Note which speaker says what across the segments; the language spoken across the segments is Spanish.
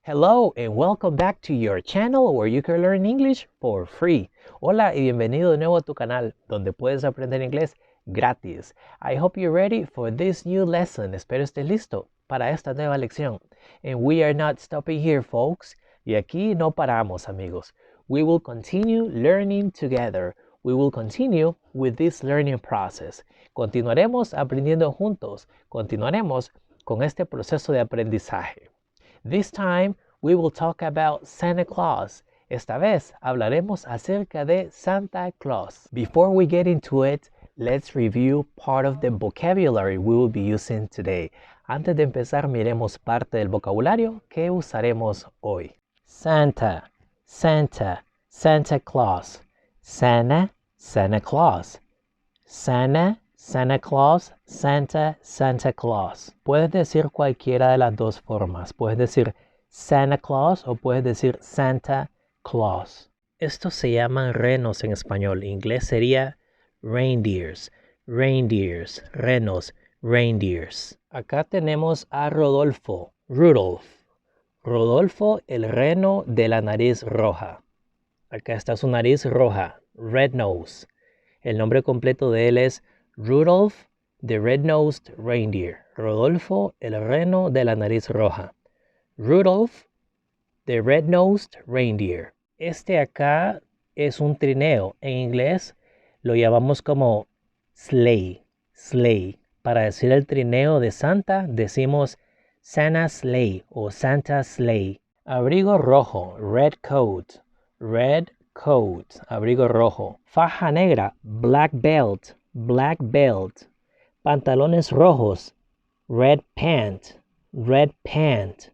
Speaker 1: Hello and welcome back to your channel where you can learn English for free. Hola y bienvenido de nuevo a tu canal donde puedes aprender inglés gratis. I hope you're ready for this new lesson. Espero estés listo para esta nueva lección. And we are not stopping here, folks. Y aquí no paramos, amigos. We will continue learning together. We will continue with this learning process. Continuaremos aprendiendo juntos. Continuaremos con este proceso de aprendizaje. This time, we will talk about Santa Claus. Esta vez hablaremos acerca de Santa Claus. Before we get into it, let's review part of the vocabulary we will be using today. Antes de empezar, miremos parte del vocabulario que usaremos hoy. Santa, Santa, Santa Claus. Santa, Santa Claus. Santa, Santa Claus, Santa, Santa Claus. Puedes decir cualquiera de las dos formas. Puedes decir Santa Claus o puedes decir Santa Claus. Estos se llaman renos en español. En inglés sería reindeers, reindeers, renos, reindeers. Acá tenemos a Rodolfo, Rudolph. Rodolfo, el reno de la nariz roja. Acá está su nariz roja, red nose. El nombre completo de él es Rudolph the Red-Nosed Reindeer. Rodolfo, el reno de la nariz roja. Rudolph the Red-Nosed Reindeer. Este acá es un trineo. En inglés lo llamamos como sleigh. Sleigh. Para decir el trineo de Santa, decimos Santa's sleigh o Santa's sleigh. Abrigo rojo, red coat. Red coat, abrigo rojo. Faja negra, black belt. Black belt. Pantalones rojos, red pant, red pant.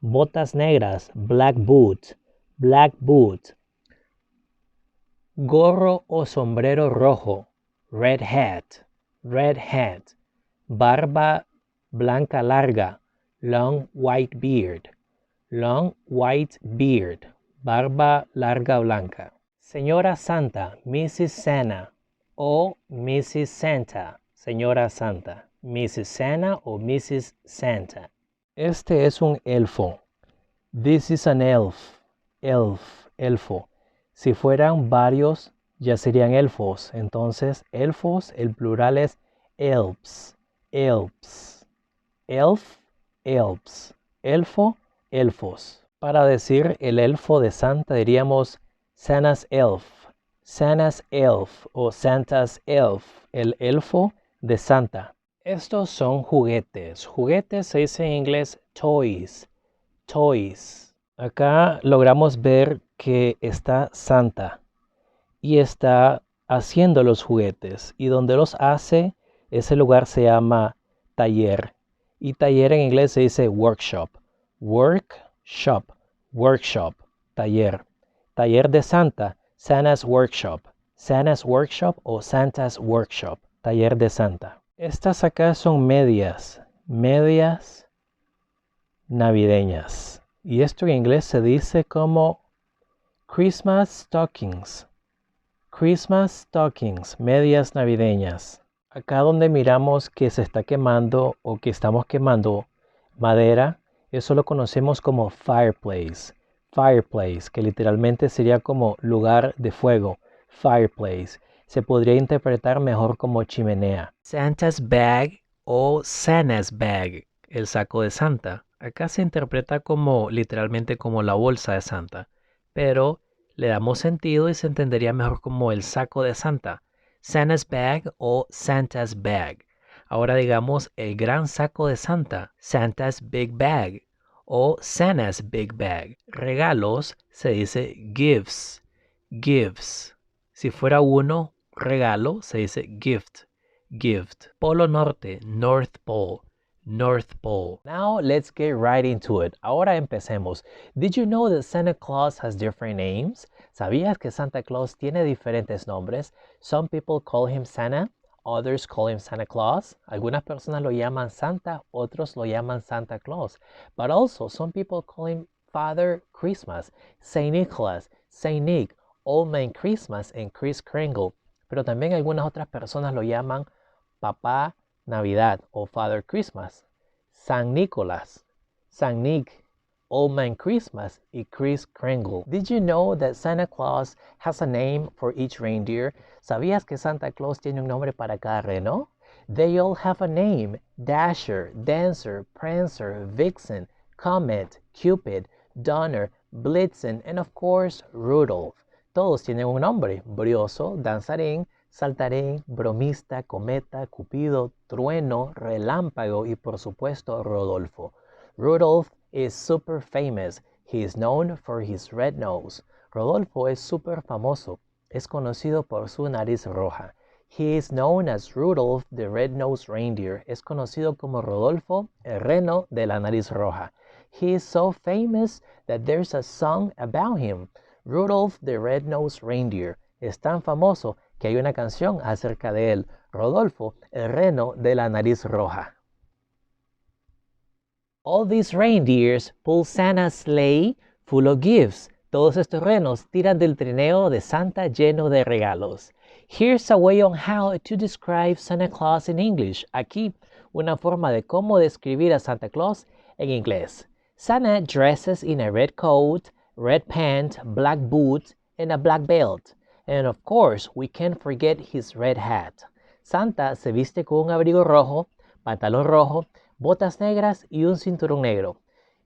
Speaker 1: Botas negras, black boot, black boot. Gorro o sombrero rojo, red hat, red hat. Barba blanca larga, long white beard, long white beard. Barba larga blanca. Señora Santa, Mrs. Santa. O Mrs. Santa, señora Santa, Mrs. Santa o Mrs. Santa. Este es un elfo. This is an elf. Elf, elfo. Si fueran varios, ya serían elfos. Entonces, elfos, el plural es elves. Elves. Elf, elves. Elfo, elfos. Para decir el elfo de Santa diríamos Santa's elf. Santa's elf o Santa's elf, el elfo de Santa. Estos son juguetes. Juguetes se dice en inglés toys. Toys. Acá logramos ver que está Santa y está haciendo los juguetes. Y donde los hace, ese lugar se llama taller. Y taller en inglés se dice workshop. Workshop. Workshop. Taller. Taller de Santa. Santa's Workshop. Santa's Workshop o Santa's Workshop. Taller de Santa. Estas acá son medias. Medias navideñas. Y esto en inglés se dice como Christmas stockings. Christmas stockings. Medias navideñas. Acá donde miramos que se está quemando o que estamos quemando madera, eso lo conocemos como fireplace. Fireplace, que literalmente sería como lugar de fuego. Fireplace. Se podría interpretar mejor como chimenea. Santa's bag o Santa's bag, el saco de Santa. Acá se interpreta como literalmente como la bolsa de Santa, pero le damos sentido y se entendería mejor como el saco de Santa. Santa's bag o Santa's bag. Ahora digamos el gran saco de Santa. Santa's big bag. O Santa's big bag. Regalos se dice gifts. Gifts. Si fuera uno, regalo, se dice gift. Gift. Polo Norte, North Pole. North Pole. Now let's get right into it. Ahora empecemos. Did you know that Santa Claus has different names? ¿Sabías que Santa Claus tiene diferentes nombres? Some people call him Santa. Others call him Santa Claus. Algunas personas lo llaman Santa, otros lo llaman Santa Claus. But also, some people call him Father Christmas, Saint Nicholas, Saint Nick, Old Man Christmas, and Kris Kringle. Pero también algunas otras personas lo llaman Papá Navidad o Father Christmas, San Nicolás, San Nick, Old Man Christmas y Kris Kringle. Did you know that Santa Claus has a name for each reindeer? ¿Sabías que Santa Claus tiene un nombre para cada reno? They all have a name: Dasher, Dancer, Prancer, Vixen, Comet, Cupid, Donner, Blitzen, and of course, Rudolph. Todos tienen un nombre: Brioso, Danzarín, Saltarín, Bromista, Cometa, Cupido, Trueno, Relámpago y por supuesto Rodolfo. Rudolph is super famous. He is known for his red nose. Rodolfo es super famoso. Es conocido por su nariz roja. He is known as Rudolph the Red-Nosed Reindeer. Es conocido como Rodolfo, el reno de la nariz roja. He is so famous that there's a song about him. Rudolph the Red-Nosed Reindeer. Es tan famoso que hay una canción acerca de él. Rodolfo, el reno de la nariz roja. All these reindeers pull Santa's sleigh full of gifts. Todos estos renos tiran del trineo de Santa lleno de regalos. Here's a way on how to describe Santa Claus in English. Aquí, una forma de cómo describir a Santa Claus en inglés. Santa dresses in a red coat, red pants, black boots, and a black belt. And of course, we can't forget his red hat. Santa se viste con un abrigo rojo, pantalón rojo, botas negras y un cinturón negro.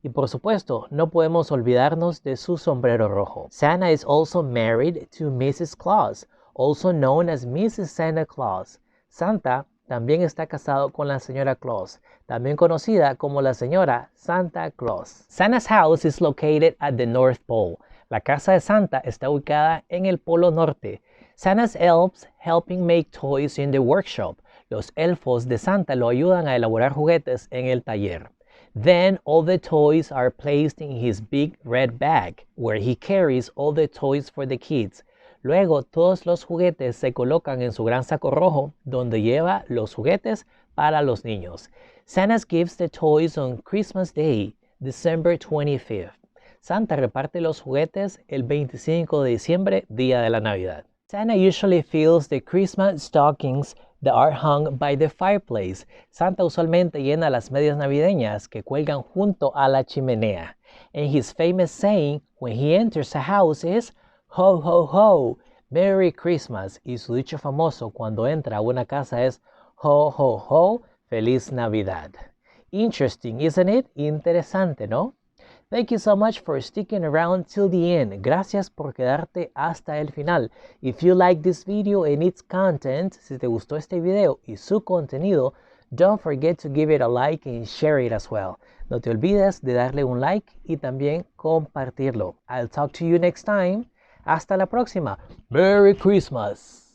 Speaker 1: Y por supuesto, no podemos olvidarnos de su sombrero rojo. Santa is also married to Mrs. Claus, also known as Mrs. Santa Claus. Santa también está casado con la señora Claus, también conocida como la señora Santa Claus. Santa's house is located at the North Pole. La casa de Santa está ubicada en el Polo Norte. Santa's elves helping make toys in the workshop. Los elfos de Santa lo ayudan a elaborar juguetes en el taller. Then all the toys are placed in his big red bag, where he carries all the toys for the kids. Luego todos los juguetes se colocan en su gran saco rojo, donde lleva los juguetes para los niños. Santa gives the toys on Christmas Day, December 25th. Santa reparte los juguetes el 25 de diciembre, día de la Navidad. Santa usually fills the Christmas stockings that are hung by the fireplace. Santa usualmente llena las medias navideñas que cuelgan junto a la chimenea. And his famous saying when he enters a house is, "Ho, ho, ho, Merry Christmas." Y su dicho famoso cuando entra a una casa es, "Ho, ho, ho, Feliz Navidad." Interesting, isn't it? Interesante, ¿no? Thank you so much for sticking around till the end. Gracias por quedarte hasta el final. If you like this video and its content, si te gustó este video y su contenido, don't forget to give it a like and share it as well. No te olvides de darle un like y también compartirlo. I'll talk to you next time. Hasta la próxima. Merry Christmas.